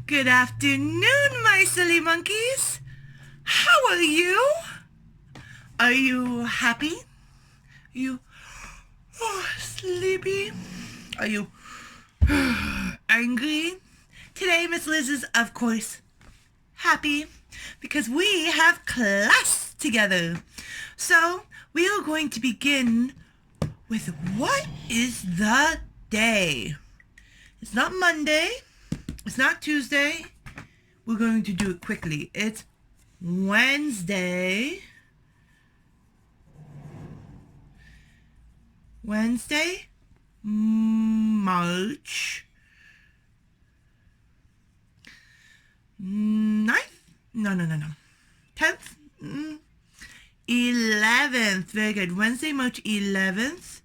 Good afternoon, my silly monkeys. How are you? Are you happy? Are you sleepy? Are you angry? Today, Miss Liz is, of course, happy because we have class together. So, we are going to begin with what is the day? It's not Monday. It's not Tuesday. We're going to do it quickly. It's Wednesday. Wednesday, March 9th? No. 10th? 11th. Very good. Wednesday, March 11th,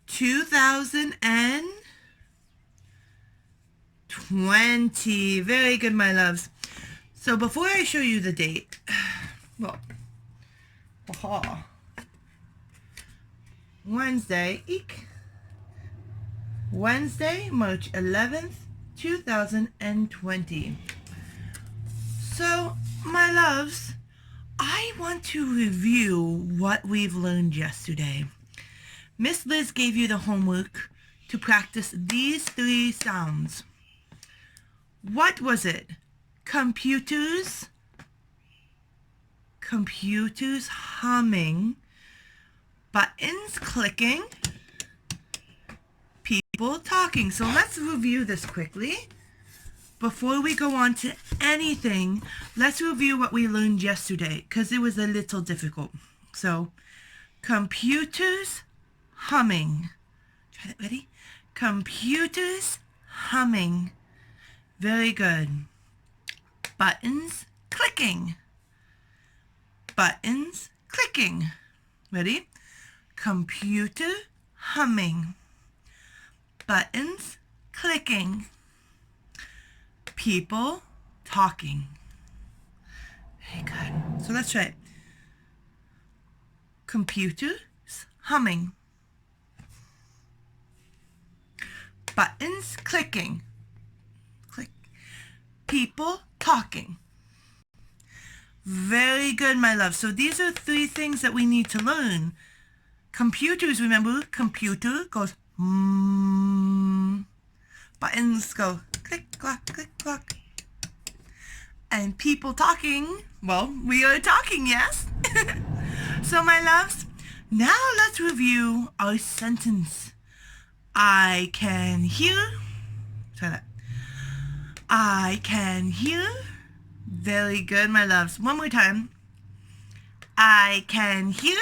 2020. Very good, my loves. So before I show you the date, well, Wednesday, Wednesday, March 11th, 2020. So, my loves, I want to review what we've learned yesterday. Miss Liz gave you the homework to practice these 3 sounds. What was it? Computers humming, buttons clicking, people talking. So let's review this quickly. Before we go on to anything, let's review what we learned yesterday because it was a little difficult. So, computers humming. Try that, ready? Computers humming. Very good. Buttons clicking. Buttons clicking. Ready? Computer humming. Buttons clicking. People talking. Very good. So let's try it. Computers humming. Buttons clicking. Click. People talking. Very good, my love. So these are 3 things that we need to learn. Computers, remember, computer goes buttons go click, clock, click, clock. And people talking, well, we are talking, yes? So, my loves, now let's review our sentence. I can hear. Try that. I can hear. Very good, my loves. One more time. I can hear.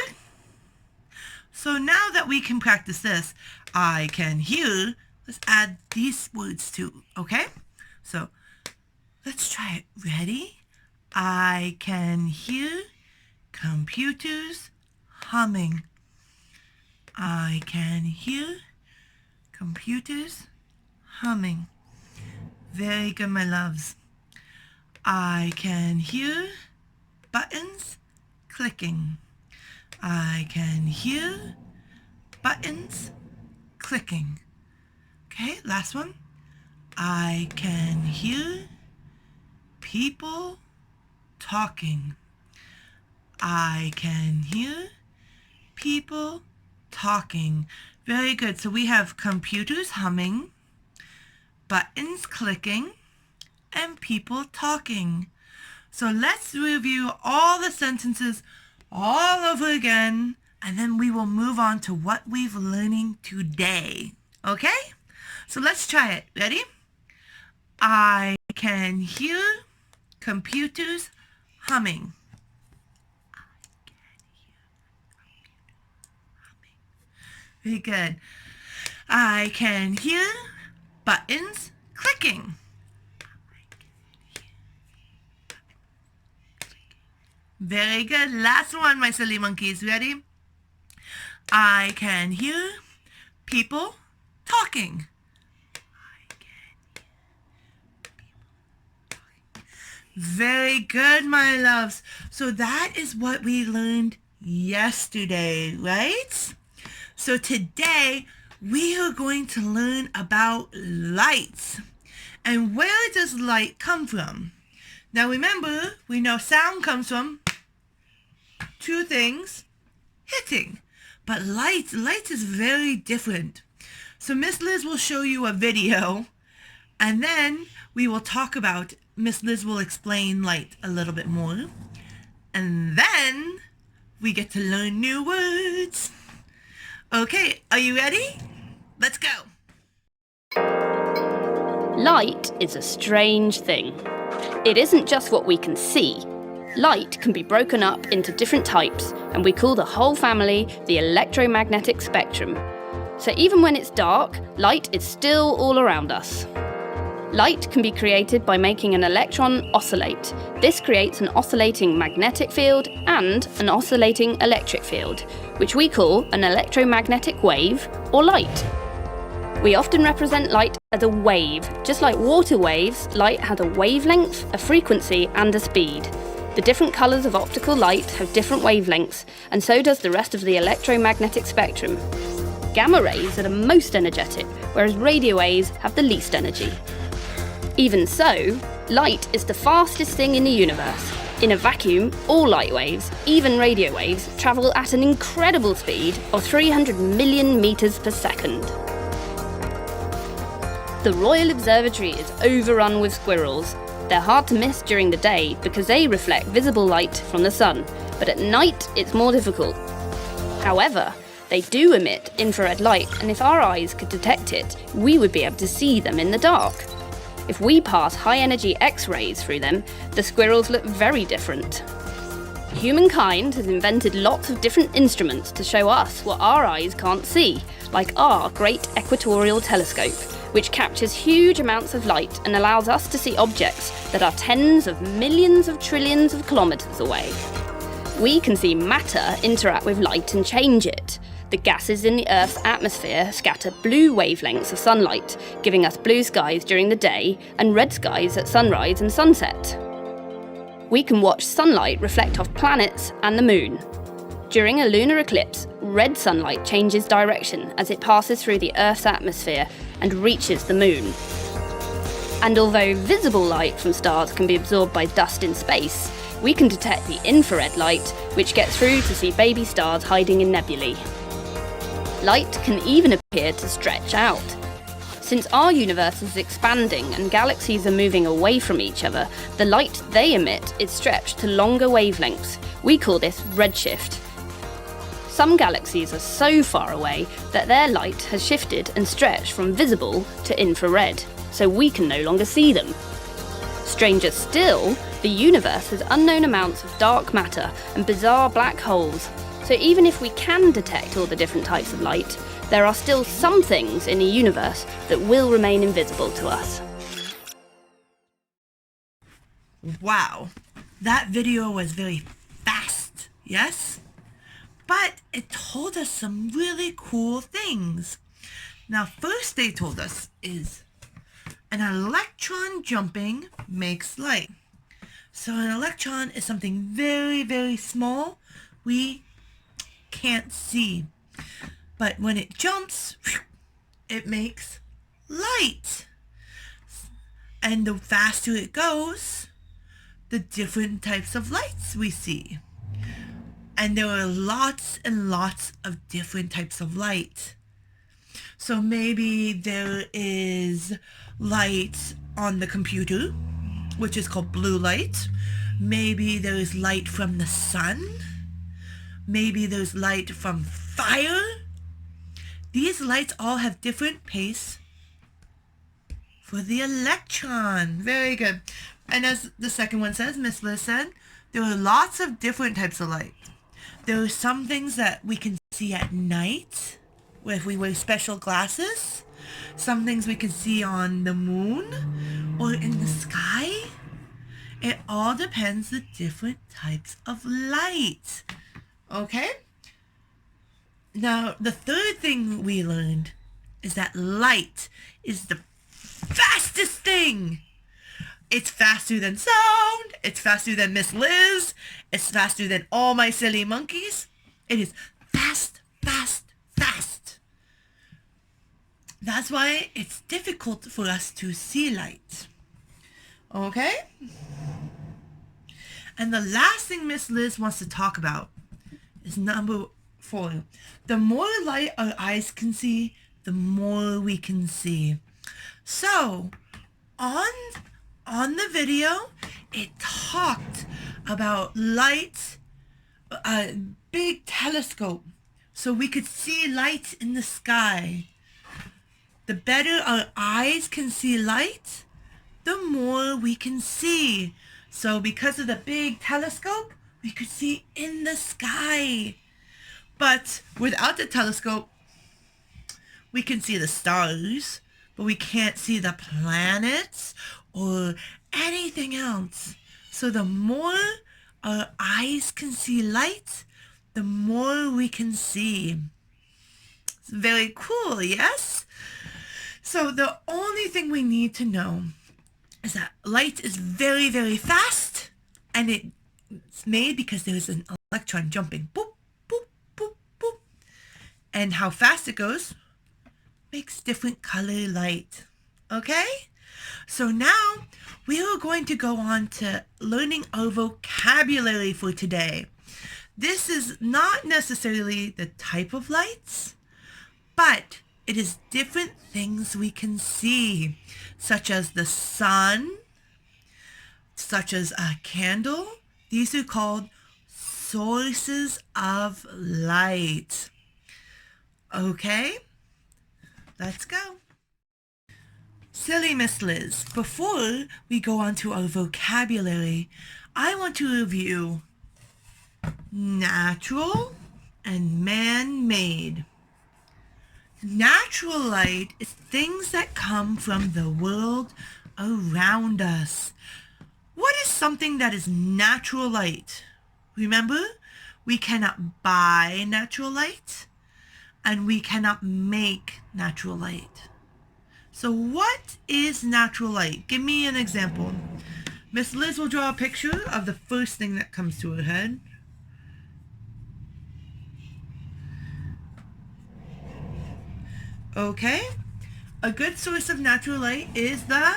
So now that we can practice this, I can hear, let's add these words too, okay? So let's try it. Ready? I can hear computers humming. I can hear computers humming. Very good, my loves. I can hear buttons clicking. I can hear buttons clicking. Okay, last one. I can hear people talking. I can hear people talking. Very good. So we have computers humming, buttons clicking, and people talking. So let's review all the sentences all over again, and then we will move on to what we've learning today. Okay? So let's try it. Ready? I can hear computers humming. I can hear computers humming. Very good. I can hear buttons clicking. Very good. Last one, my silly monkeys. Ready? I can hear people talking. I can hear people talking. Very good, my loves. So that is what we learned yesterday, right? So today we are going to learn about lights. And where does light come from? Now remember, we know sound comes from two things hitting. But light is very different. So Miss Liz will show you a video, and then we will talk about, Miss Liz will explain light a little bit more. And then we get to learn new words. Okay, are you ready? Let's go. Light is a strange thing. It isn't just what we can see. Light can be broken up into different types, and we call the whole family the electromagnetic spectrum. So even when it's dark, light is still all around us. Light can be created by making an electron oscillate. This creates an oscillating magnetic field and an oscillating electric field, which we call an electromagnetic wave or light. We often represent light as a wave. Just like water waves, light has a wavelength, a frequency and a speed. The different colours of optical light have different wavelengths, and so does the rest of the electromagnetic spectrum. Gamma rays are the most energetic, whereas radio waves have the least energy. Even so, light is the fastest thing in the universe. In a vacuum, all light waves, even radio waves, travel at an incredible speed of 300 million metres per second. The Royal Observatory is overrun with squirrels. They're hard to miss during the day because they reflect visible light from the sun, but at night it's more difficult. However, they do emit infrared light, and if our eyes could detect it, we would be able to see them in the dark. If we pass high-energy X-rays through them, the squirrels look very different. Humankind has invented lots of different instruments to show us what our eyes can't see, like our Great Equatorial Telescope, which captures huge amounts of light and allows us to see objects that are tens of millions of trillions of kilometres away. We can see matter interact with light and change it. The gases in the Earth's atmosphere scatter blue wavelengths of sunlight, giving us blue skies during the day and red skies at sunrise and sunset. We can watch sunlight reflect off planets and the moon. During a lunar eclipse, red sunlight changes direction as it passes through the Earth's atmosphere and reaches the moon. And although visible light from stars can be absorbed by dust in space, we can detect the infrared light, which gets through to see baby stars hiding in nebulae. Light can even appear to stretch out. Since our universe is expanding and galaxies are moving away from each other, the light they emit is stretched to longer wavelengths. We call this redshift. Some galaxies are so far away that their light has shifted and stretched from visible to infrared, so we can no longer see them. Stranger still, the universe has unknown amounts of dark matter and bizarre black holes, so even if we can detect all the different types of light, there are still some things in the universe that will remain invisible to us. Wow, that video was very fast, yes? But it told us some really cool things. Now, first they told us is an electron jumping makes light. So an electron is something very, very small we can't see. But when it jumps, it makes light. And the faster it goes, the different types of lights we see. And there are lots and lots of different types of light. So maybe there is light on the computer, which is called blue light. Maybe there is light from the sun. Maybe there's light from fire. These lights all have different pace for the electron. Very good. And as the second one says, Miss Liz said, there are lots of different types of light. There are some things that we can see at night if we wear special glasses. Some things we can see on the moon or in the sky. It all depends the different types of light. Okay? Now, the third thing we learned is that light is the fastest thing. It's faster than sound. It's faster than Miss Liz. It's faster than all my silly monkeys. It is fast, fast, fast. That's why it's difficult for us to see light. Okay? And the last thing Miss Liz wants to talk about is number 4. The more light our eyes can see, the more we can see. So, on the video, it talked about light, a big telescope, so we could see light in the sky. The better our eyes can see light, the more we can see. So because of the big telescope, we could see in the sky. But without the telescope, we can see the stars, but we can't see the planets or anything else. So the more our eyes can see light, the more we can see. It's very cool, yes? So the only thing we need to know is that light is very, very fast, and it's made because there is an electron jumping boop, boop, boop, boop. And how fast it goes makes different color light. Okay? So now we are going to go on to learning our vocabulary for today. This is not necessarily the type of lights, but it is different things we can see, such as the sun, such as a candle. These are called sources of light. Okay, let's go. Silly Miss Liz, before we go on to our vocabulary, I want to review natural and man-made. Natural light is things that come from the world around us. What is something that is natural light? Remember, we cannot buy natural light, and we cannot make natural light. So what is natural light? Give me an example. Miss Liz will draw a picture of the first thing that comes to her head. Okay, a good source of natural light is the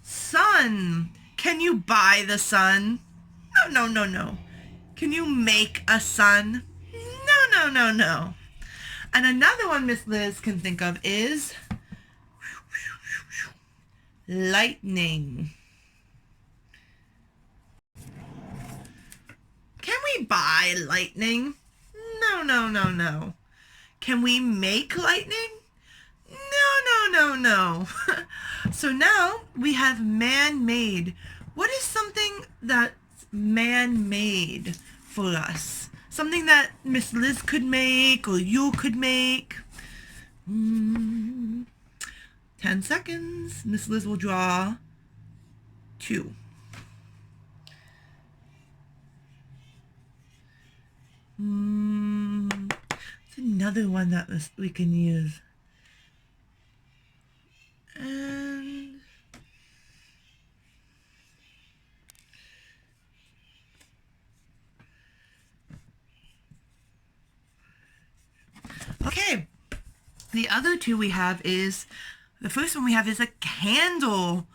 sun. Can you buy the sun? No. Can you make a sun? No. And another one Miss Liz can think of is lightning. Can we buy lightning? No. Can we make lightning? No. So now we have man-made. What is something that's man-made for us? Something that Miss Liz could make or you could make? 10 seconds. Miss Liz will draw 2. It's another one that we can use. And okay, the other two we have is, the first one we have is a candle.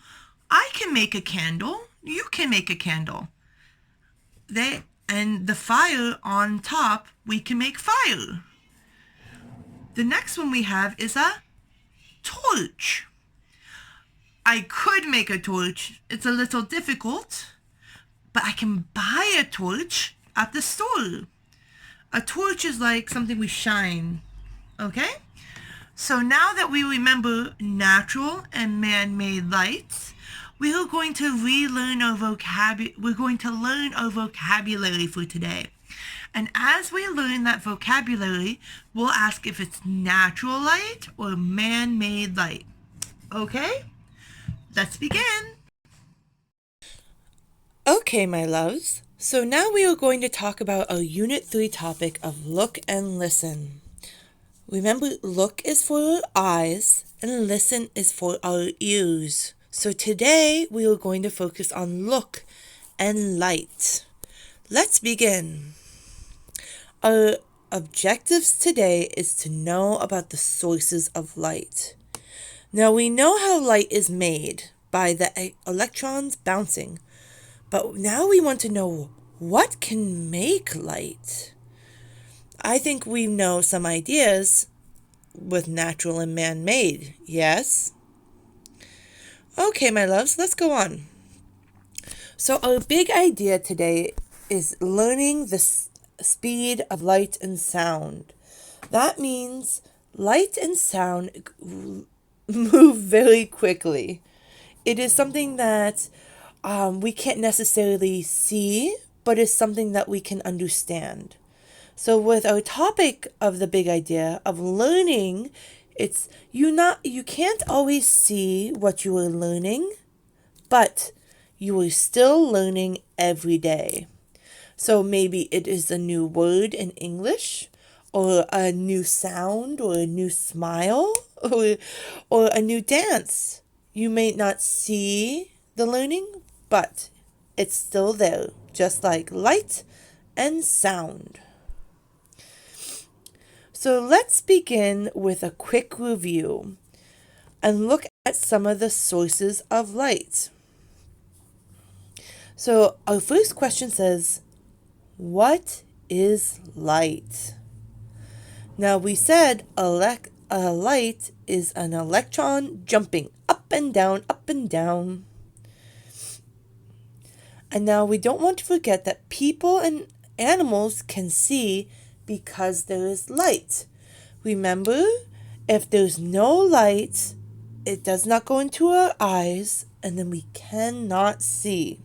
I can make a candle. You can make a candle. And the fire on top, we can make fire. The next one we have is a torch. I could make a torch. It's a little difficult, but I can buy a torch at the store. A torch is like something we shine. Okay? So now that we remember natural and man-made lights, we are going to relearn our we're going to learn our vocabulary for today. And as we learn that vocabulary, we'll ask if it's natural light or man-made light. Okay? Let's begin. Okay, my loves. So now we are going to talk about our Unit 3 topic of look and listen. Remember, look is for our eyes and listen is for our ears. So today we are going to focus on look and light. Let's begin. Our objectives today is to know about the sources of light. Now we know how light is made by the electrons bouncing, but now we want to know what can make light. I think we know some ideas with natural and man-made, yes? Okay, my loves, let's go on. So our big idea today is learning the speed of light and sound. That means light and sound move very quickly. It is something that we can't necessarily see, but it's something that we can understand. So with our topic of the big idea of learning, it's you can't always see what you are learning, but you are still learning every day. So maybe it is a new word in English, or a new sound, or a new smile, or a new dance. You may not see the learning, but it's still there, just like light and sound. So let's begin with a quick review and look at some of the sources of light. So our first question says, what is light? Now we said a light is an electron jumping up and down, up and down. And now we don't want to forget that people and animals can see because there is light. Remember, if there's no light, it does not go into our eyes, and then we cannot see.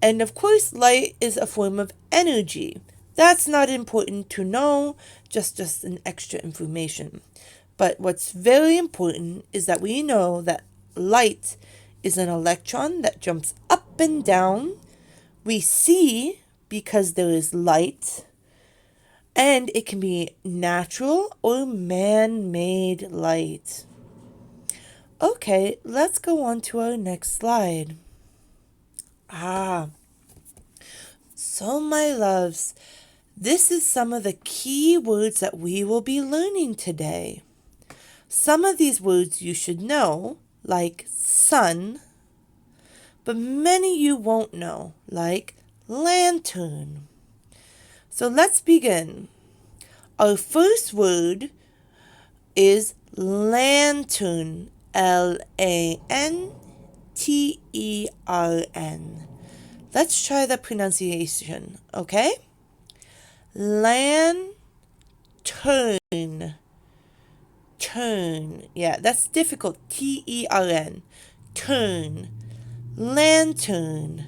And of course, light is a form of energy. That's not important to know, just an extra information. But what's very important is that we know that light is an electron that jumps up and down. We see because there is light, and it can be natural or man-made light. Okay, let's go on to our next slide. So my loves, this is some of the key words that we will be learning today. Some of these words you should know, like sun, but many you won't know, like lantern. So let's begin. Our first word is lantern, Lantern. Let's try the pronunciation, okay? Lantern. Turn. Yeah, that's difficult. Tern. Turn. Lantern.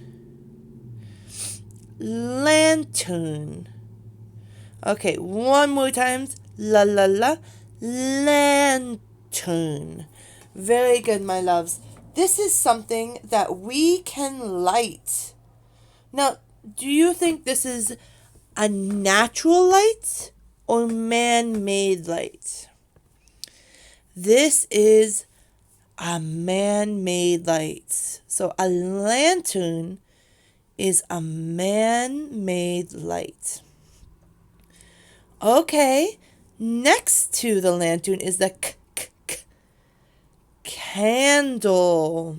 Lantern. Okay, one more time. Lantern. Very good, my loves. This is something that we can light. Now, do you think this is a natural light or man-made light? This is a man-made light. So a lantern is a man-made light. Okay, next to the lantern is the candle.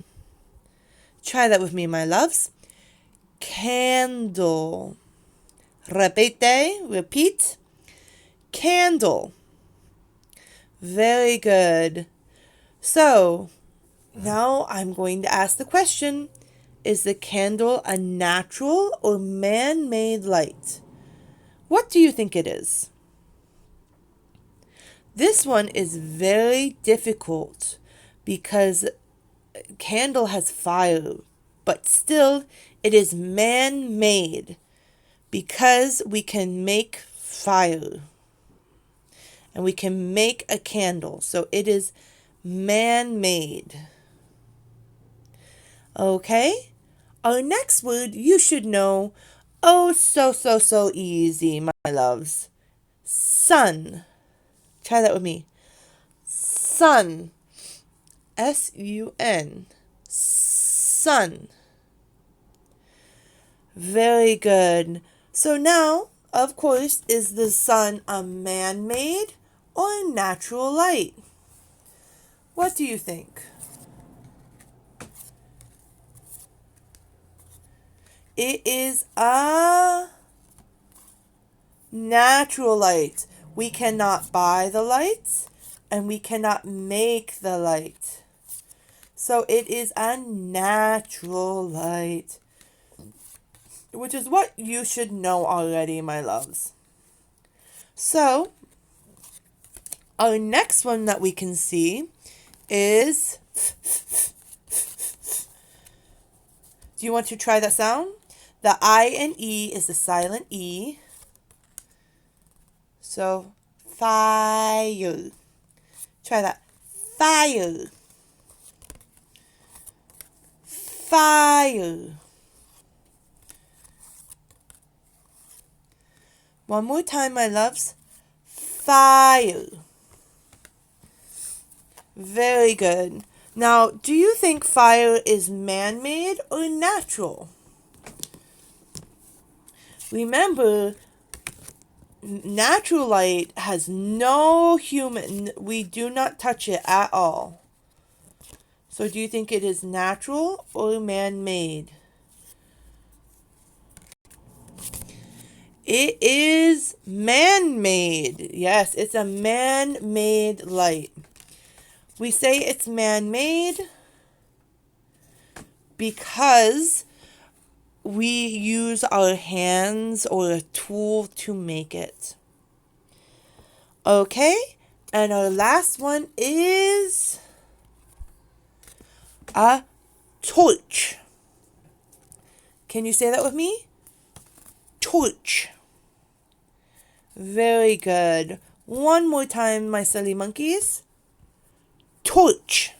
Try that with me, my loves. Candle. Repeat. Candle. Very good. So, now I'm going to ask the question, is the candle a natural or man-made light? What do you think it is? This one is very difficult because candle has fire, but still it is man-made because we can make fire and we can make a candle. So it is man-made. Okay? Our next word you should know. Oh, so easy, my loves. Sun. Try that with me. Sun. S-U-N. Sun. Very good. So now, of course, is the sun a man-made or a natural light? What do you think? It is a natural light. We cannot buy the light and we cannot make the light. So it is a natural light, which is what you should know already, my loves. So our next one that we can see is, do you want to try that sound? The I and E is the silent E. So fire. Try that. Fire. Fire. One more time, my loves. Fire. Very good. Now, do you think fire is man-made or natural? Remember, natural light has no human, we do not touch it at all. So do you think it is natural or man-made? It is man-made. Yes, it's a man-made light. We say it's man-made because we use our hands or a tool to make it. Okay, and our last one is a torch. Can you say that with me? Torch. Very good. One more time, my silly monkeys. Torch.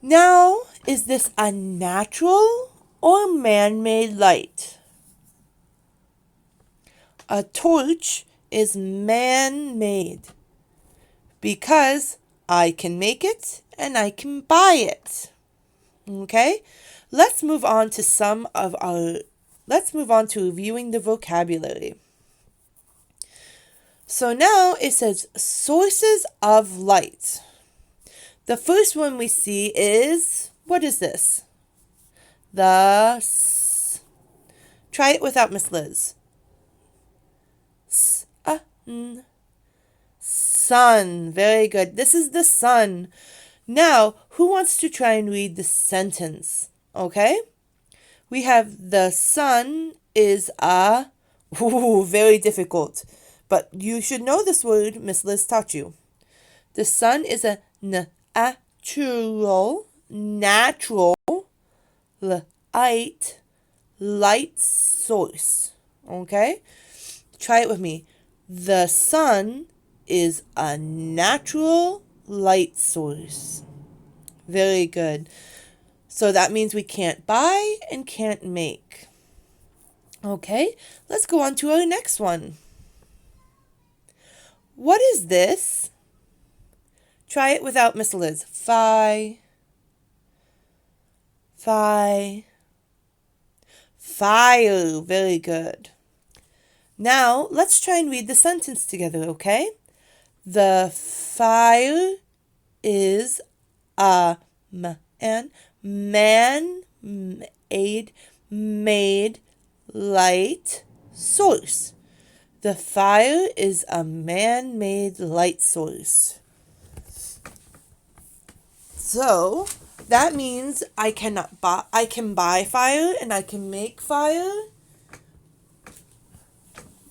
Now, is this a natural or man-made light? A torch is man-made because I can make it and I can buy it. Okay? Let's move on to reviewing the vocabulary. So now it says sources of light. The first one we see is, what is this? Try it without Miss Liz. Sun. Very good. This is the sun. Now, who wants to try and read the sentence? Okay? We have the sun is very difficult. But you should know this word Miss Liz taught you. The sun is a natural light source. Okay? Try it with me. The sun is a natural light source. Very good. So that means we can't buy and can't make. Okay, let's go on to our next one. What is this? Try it without Miss Liz. Fire. Very good. Now, let's try and read the sentence together, okay? The fire is a man-made light source. The fire is a man-made light source. So that means I can buy fire and I can make fire,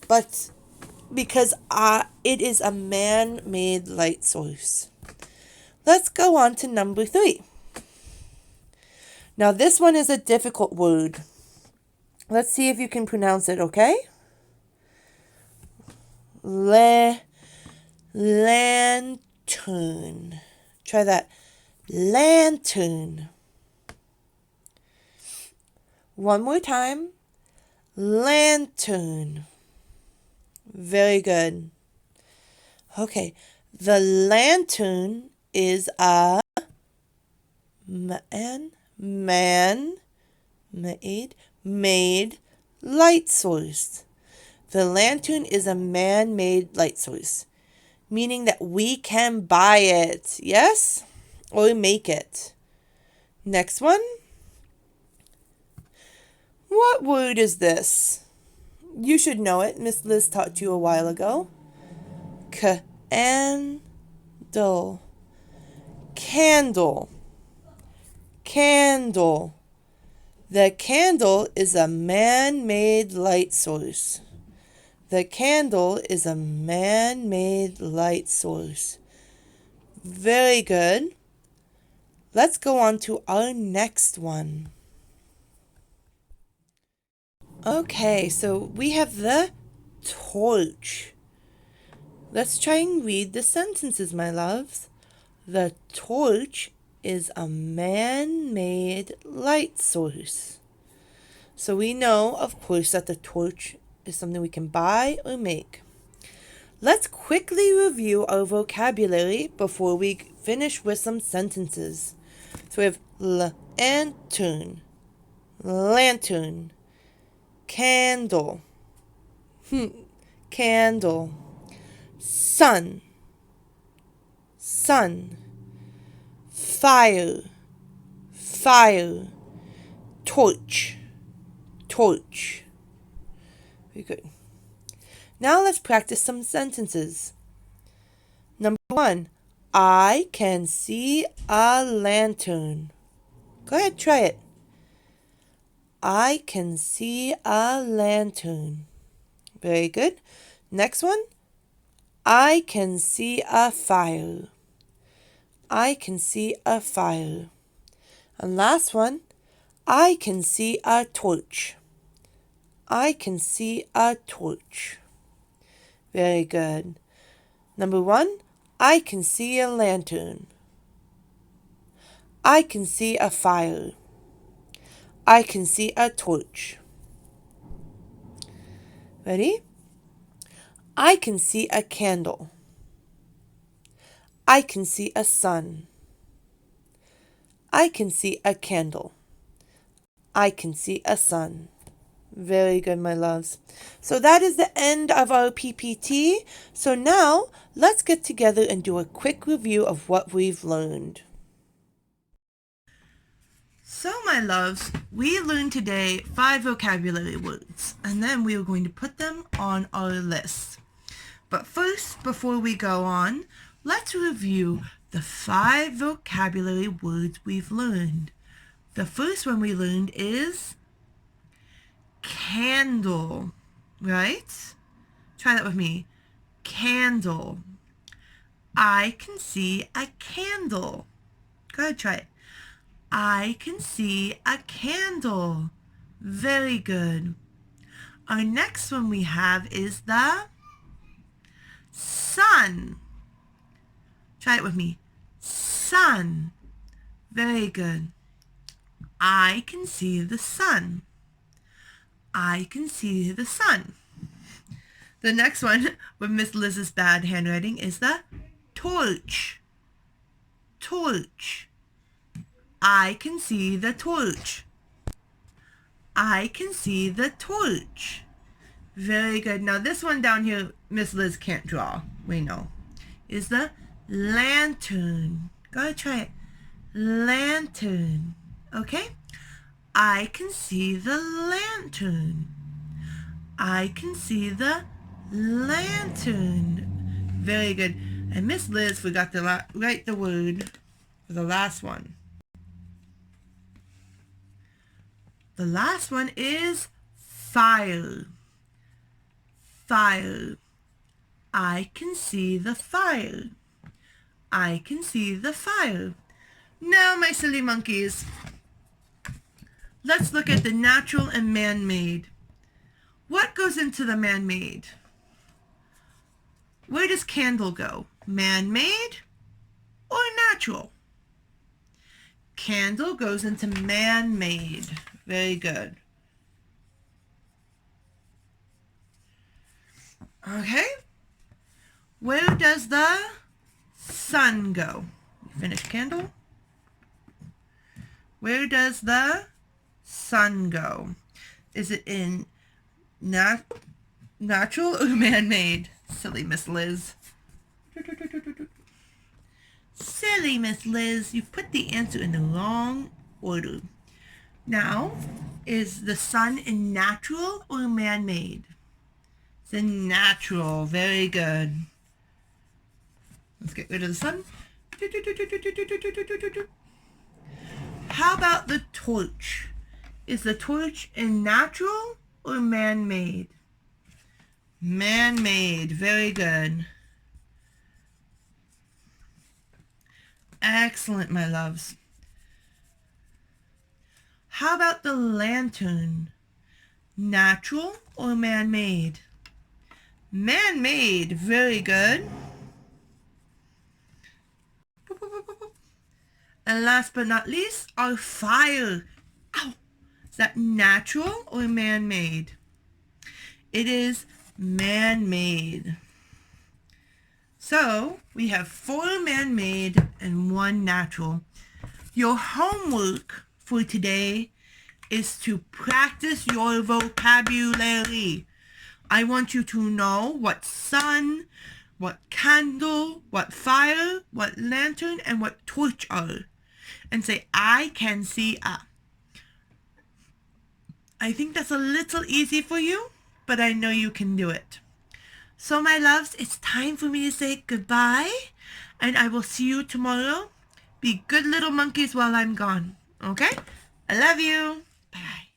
but because it is a man-made light source. Let's go on to number 3. Now this one is a difficult word. Let's see if you can pronounce it, okay? Lantern. Try that. Lantern. One more time. Lantern. Very good. Okay. The lantern is a man-made light source. The lantern is a man-made light source. meaning that we can buy it, yes? Or make it. Next one. What word is this? You should know it. Miss Liz taught to you a while ago. Candle. Candle. Candle. The candle is a man-made light source. The candle is a man-made light source. Very good. Let's go on to our next one. Okay, so we have the torch. Let's try and read the sentences, my loves. The torch is a man-made light source. So we know, of course, that the torch is something we can buy or make. Let's quickly review our vocabulary before we finish with some sentences. So we have lantern, lantern, candle, candle, sun, sun, fire, fire, torch, torch. Very good. Now let's practice some sentences. Number 1, I can see a lantern. Go ahead, try it. I can see a lantern. Very good. Next one, I can see a fire. I can see a fire. And last one, I can see a torch. I can see a torch. Very good. Number 1, I can see a lantern. I can see a fire. I can see a torch. Ready? I can see a candle. I can see a sun. I can see a candle. I can see a sun. Very good, my loves. So that is the end of our PPT. So now let's get together and do a quick review of what we've learned. So, my loves, we learned today 5 vocabulary words, and then we are going to put them on our list. But first, before we go on, let's review the 5 vocabulary words we've learned. The first one we learned is candle, right? Try that with me. Candle. I can see a candle. Go ahead, try it. I can see a candle. Very good. Our next one we have is the sun. Try it with me. Sun. Very good. I can see the sun. I can see the sun. The next one with Miss Liz's bad handwriting is the torch. Torch. I can see the torch. I can see the torch. Very good. Now this one down here, Miss Liz can't draw. We know. Is the lantern. Go ahead, try it. Lantern. Okay? I can see the lantern. I can see the lantern. Very good. And Miss Liz forgot to write the word for the last one. The last one is fire. Fire. I can see the fire. I can see the fire. Now, my silly monkeys, let's look at the natural and man-made. What goes into the man-made? Where does candle go? Man-made or natural? Candle goes into man-made. Very good. Okay. Where does the sun go? Finish candle. Where does the sun go? Is it in natural or man-made? Silly Miss Liz. Silly Miss Liz, you put the answer in the wrong order. Now, is the sun natural or man-made? It's a natural. Very good. Let's get rid of the sun. How about the torch? Is the torch a natural or man-made? Man-made. Very good. Excellent, my loves. How about the lantern? Natural or man-made? Man-made. Very good. And last but not least, our fire. Ow! Is that natural or man-made? It is man-made. So, we have 4 man-made and 1 natural. Your homework for today is to practice your vocabulary. I want you to know what sun, what candle, what fire, what lantern, and what torch are. And say, I can see a. I think that's a little easy for you, but I know you can do it. So my loves, it's time for me to say goodbye, and I will see you tomorrow. Be good little monkeys while I'm gone, okay? I love you. Bye.